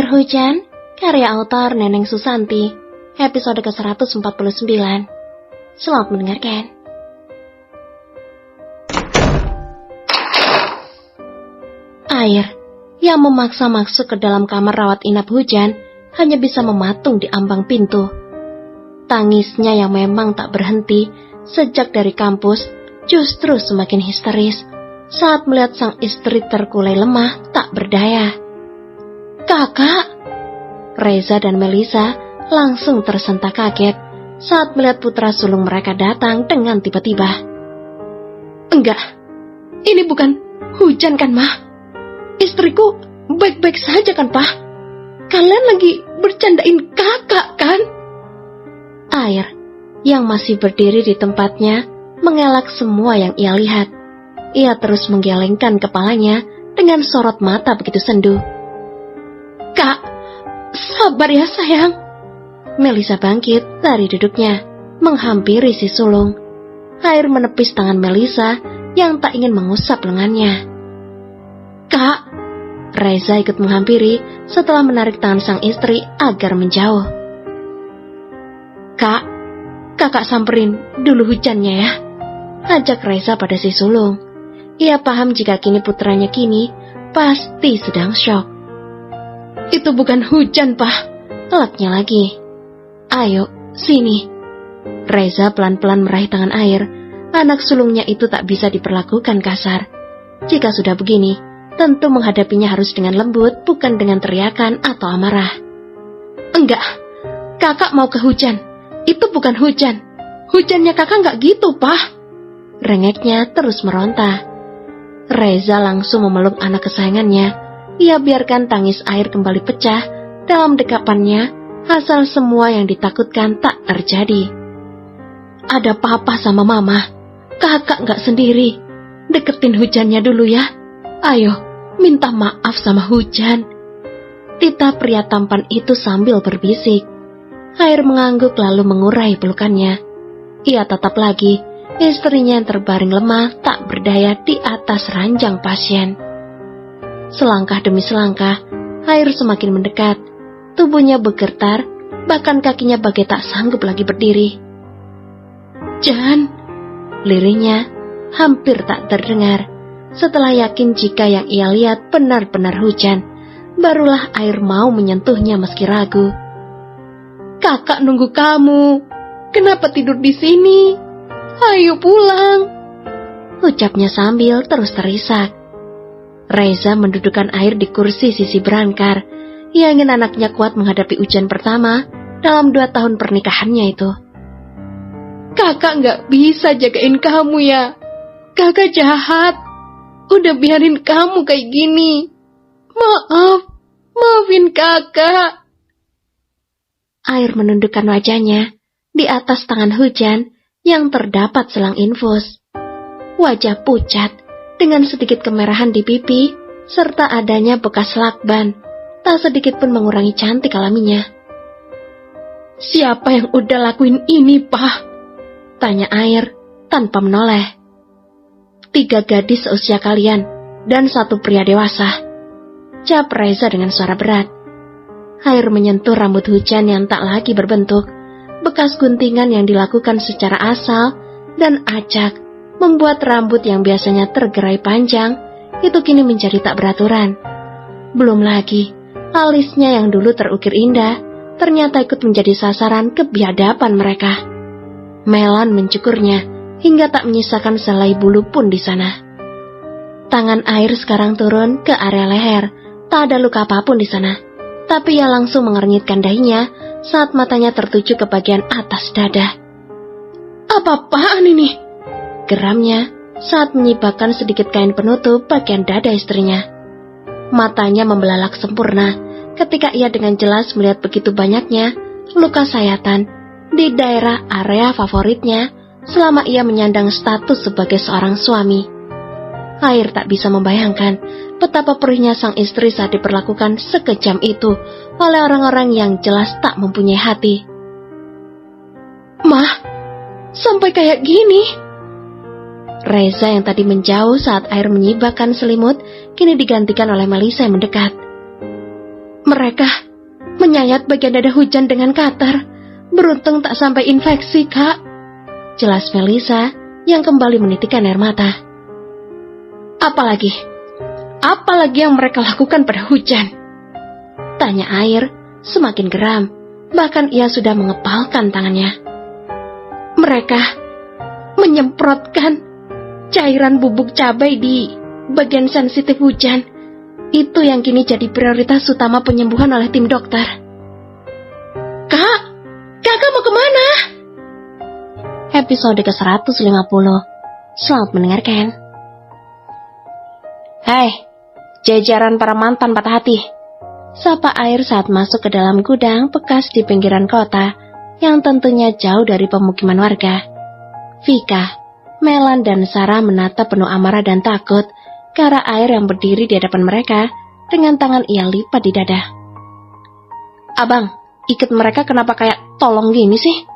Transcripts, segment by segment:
Air Hujan, karya autor Neneng Susanti, episode ke-149. Selamat mendengarkan. Air yang memaksa masuk ke dalam kamar rawat inap Hujan hanya bisa mematung di ambang pintu. Tangisnya yang memang tak berhenti sejak dari kampus justru semakin histeris saat melihat sang istri terkulai lemah tak berdaya. "Kakak!" Reza dan Melisa langsung tersentak kaget saat melihat putra sulung mereka datang dengan tiba-tiba. "Enggak, ini bukan Hujan kan, Mah? Istriku baik-baik saja kan, Pak? Kalian lagi bercandain kakak kan?" Air yang masih berdiri di tempatnya mengelak semua yang ia lihat. Ia terus menggelengkan kepalanya dengan sorot mata begitu sendu. "Kak, sabar ya sayang." Melisa bangkit dari duduknya, menghampiri si sulung. Air menepis tangan Melisa yang tak ingin mengusap lengannya. "Kak." Reza ikut menghampiri setelah menarik tangan sang istri agar menjauh. "Kak, kakak samperin dulu Hujannya ya," ajak Reza pada si sulung. Ia paham jika kini putranya pasti sedang syok. "Itu bukan Hujan, Pak," elaknya lagi. "Ayo, sini." Reza pelan-pelan meraih tangan Air. Anak sulungnya itu tak bisa diperlakukan kasar. Jika sudah begini, tentu menghadapinya harus dengan lembut, bukan dengan teriakan atau amarah. "Enggak, kakak mau ke Hujan. Itu bukan Hujan. Hujannya kakak nggak gitu, Pak." Rengeknya terus meronta. Reza langsung memeluk anak kesayangannya. Ia biarkan tangis Air kembali pecah dalam dekapannya, asal semua yang ditakutkan tak terjadi. "Ada papa sama mama. Kakak nggak sendiri. Deketin Hujannya dulu ya. Ayo, minta maaf sama Hujan." Tita pria tampan itu sambil berbisik. Air mengangguk lalu mengurai pelukannya. Ia tatap lagi istrinya yang terbaring lemah tak berdaya di atas ranjang pasien. Selangkah demi selangkah, Air semakin mendekat. Tubuhnya bergetar, bahkan kakinya bagai tak sanggup lagi berdiri. "Jan," lirihnya hampir tak terdengar. Setelah yakin jika yang ia lihat benar-benar Hujan, barulah Air mau menyentuhnya meski ragu. "Kakak nunggu kamu. Kenapa tidur di sini? Ayo pulang," ucapnya sambil terus terisak. Reza mendudukkan Air di kursi sisi berangkar. Ia ingin anaknya kuat menghadapi ujian pertama dalam 2 tahun pernikahannya itu. "Kakak nggak bisa jagain kamu ya. Kakak jahat. Udah biarin kamu kayak gini. Maafin kakak." Air menundukkan wajahnya di atas tangan Hujan yang terdapat selang infus. Wajah pucat dengan sedikit kemerahan di pipi serta adanya bekas lakban tak sedikit pun mengurangi cantik alaminya. "Siapa yang udah lakuin ini, Pak?" tanya Air tanpa menoleh. "3 gadis seusia kalian dan 1 pria dewasa," jawab Reza dengan suara berat. Air menyentuh rambut Hujan yang tak lagi berbentuk. Bekas guntingan yang dilakukan secara asal dan acak membuat rambut yang biasanya tergerai panjang itu kini menjadi tak beraturan. Belum lagi, alisnya yang dulu terukir indah ternyata ikut menjadi sasaran kebiadaban mereka. Melan mencukurnya hingga tak menyisakan selai bulu pun di sana. Tangan Air sekarang turun ke area leher, tak ada luka apapun di sana. Tapi ia langsung mengernyitkan dahinya saat matanya tertuju ke bagian atas dada. "Apa-apaan ini?" geramnya saat menyibakkan sedikit kain penutup bagian dada istrinya. Matanya membelalak sempurna ketika ia dengan jelas melihat begitu banyaknya luka sayatan di daerah area favoritnya selama ia menyandang status sebagai seorang suami. Air tak bisa membayangkan betapa perihnya sang istri saat diperlakukan sekejam itu oleh orang-orang yang jelas tak mempunyai hati. "Mah, sampai kayak gini?" Reza yang tadi menjauh saat Air menyibakkan selimut kini digantikan oleh Melisa yang mendekat. Mereka menyayat bagian dada Hujan dengan kater. Beruntung tak sampai infeksi, Kak. Jelas Melisa yang kembali menitikkan air mata. Apalagi yang mereka lakukan pada Hujan? Tanya Air semakin geram. Bahkan ia sudah mengepalkan tangannya. Mereka menyemprotkan cairan bubuk cabai di bagian sensitif Hujan. Itu yang kini jadi prioritas utama penyembuhan oleh tim dokter. Kakak mau kemana? Episode ke-150. Selamat mendengarkan. Hai, jajaran para mantan patah hati. Sapa Air saat masuk ke dalam gudang bekas di pinggiran kota yang tentunya jauh dari pemukiman warga. Vika, Melan dan Sarah menatap penuh amarah dan takut ke arah Air yang berdiri di hadapan mereka dengan tangan ia lipat di dada. Abang, ikut mereka kenapa kayak tolong gini sih?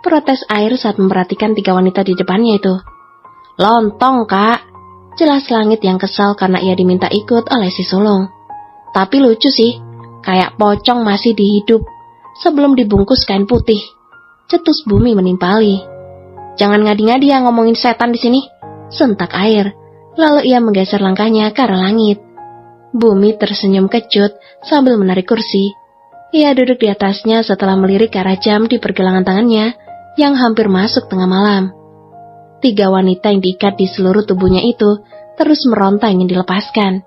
Protes Air saat memperhatikan 3 wanita di depannya itu. Lontong, Kak. Jelas Langit yang kesal karena ia diminta ikut oleh si sulung. Tapi lucu sih, kayak pocong masih dihidup sebelum dibungkus kain putih. Cetus Bumi menimpali. Jangan ngadi-ngadi ya ngomongin setan di sini, sentak Air. Lalu ia menggeser langkahnya ke arah Langit. Bumi tersenyum kecut sambil menarik kursi. Ia duduk di atasnya setelah melirik ke arah jam di pergelangan tangannya yang hampir masuk tengah malam. 3 wanita yang diikat di seluruh tubuhnya itu terus meronta ingin dilepaskan.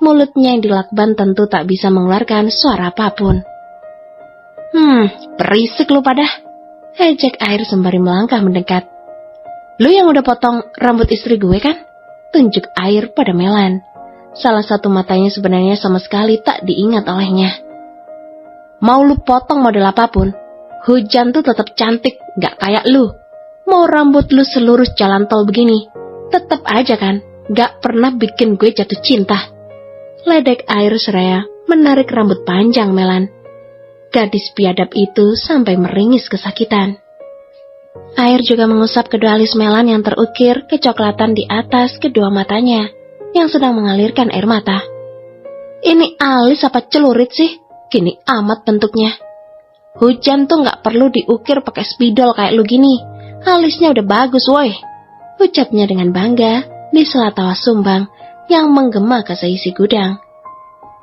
Mulutnya yang dilakban tentu tak bisa mengeluarkan suara apapun. Berisik lu pada. Ejek Air sembari melangkah mendekat. Lu yang udah potong rambut istri gue kan? Tunjuk Air pada Melan. Salah satu matanya sebenarnya sama sekali tak diingat olehnya. Mau lu potong model apapun, Hujan tuh tetap cantik, gak kayak lu. Mau rambut lu selurus jalan tol begini, tetap aja kan, gak pernah bikin gue jatuh cinta. Ledek Air seraya menarik rambut panjang Melan. Gadis biadab itu sampai meringis kesakitan. Air juga mengusap kedua alis Melan yang terukir kecoklatan di atas kedua matanya yang sedang mengalirkan air mata. Ini alis apa celurit sih? Gini amat bentuknya. Hujan tuh gak perlu diukir pakai spidol kayak lu gini. Alisnya udah bagus woi. Ucapnya dengan bangga di sela tawa sumbang yang menggema ke seisi gudang.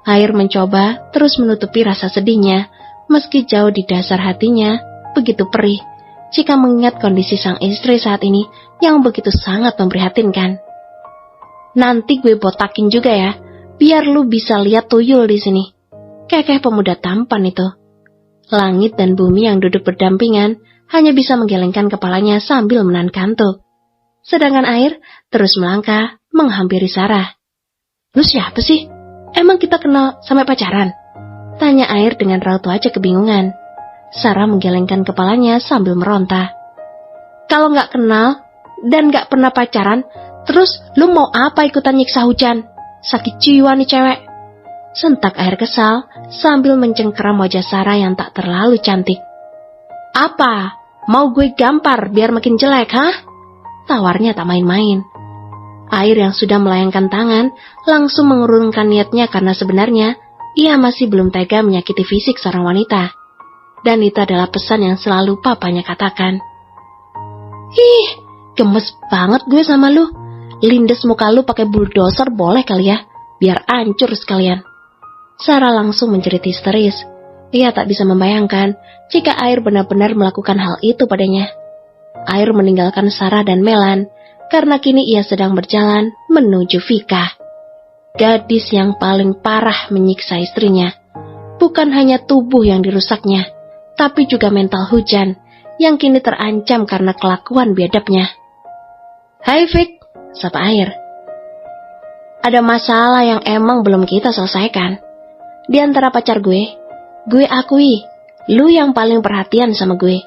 Air mencoba terus menutupi rasa sedihnya meski jauh di dasar hatinya begitu perih jika mengingat kondisi sang istri saat ini yang begitu sangat memprihatinkan. Nanti gue botakin juga ya, biar lu bisa lihat tuyul di sini. Kekeh pemuda tampan itu. Langit dan Bumi yang duduk berdampingan hanya bisa menggelengkan kepalanya sambil menahan kantuk. Sedangkan Air terus melangkah menghampiri Sarah. Lu siapa sih? Emang kita kenal sampai pacaran? Tanya Air dengan raut wajah kebingungan. Sarah menggelengkan kepalanya sambil meronta. Kalau gak kenal dan gak pernah pacaran, terus lu mau apa ikutan nyiksa Hujan? Sakit jiwa nih cewek. Sentak Air kesal sambil mencengkeram wajah Sarah yang tak terlalu cantik. Apa? Mau gue gampar biar makin jelek, hah? Tawarnya tak main-main. Air yang sudah melayangkan tangan langsung mengurungkan niatnya karena sebenarnya ia masih belum tega menyakiti fisik seorang wanita. Dan itu adalah pesan yang selalu papanya katakan. Ih, gemes banget gue sama lu. Lindes muka lu pakai bulldozer boleh kali ya, biar hancur sekalian. Sarah langsung menjerit histeris. Ia tak bisa membayangkan jika Air benar-benar melakukan hal itu padanya. Air meninggalkan Sarah dan Melan karena kini ia sedang berjalan menuju Vika. Gadis yang paling parah menyiksa istrinya. Bukan hanya tubuh yang dirusaknya, tapi juga mental Hujan yang kini terancam karena kelakuan biadabnya. Hai Vik, sapa Air. Ada masalah yang emang belum kita selesaikan. Di antara pacar gue akui, lu yang paling perhatian sama gue.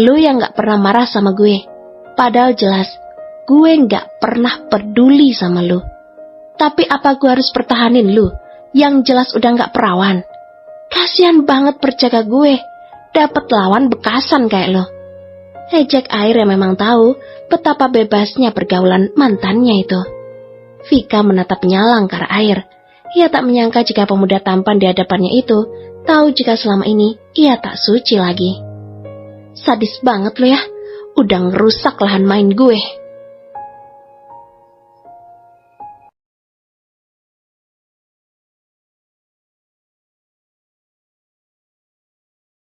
Lu yang gak pernah marah sama gue. Padahal jelas, gue gak pernah peduli sama lu. Tapi apa gue harus pertahanin lu, yang jelas udah gak perawan? Kasian banget perjaga gue, dapet lawan bekasan kayak lo. Ejek Air yang memang tahu betapa bebasnya pergaulan mantannya itu. Vika menatap nyalang ke arah Air. Ia tak menyangka jika pemuda tampan di hadapannya itu tahu jika selama ini ia tak suci lagi. Sadis banget lo ya, udah ngerusak lahan main gue.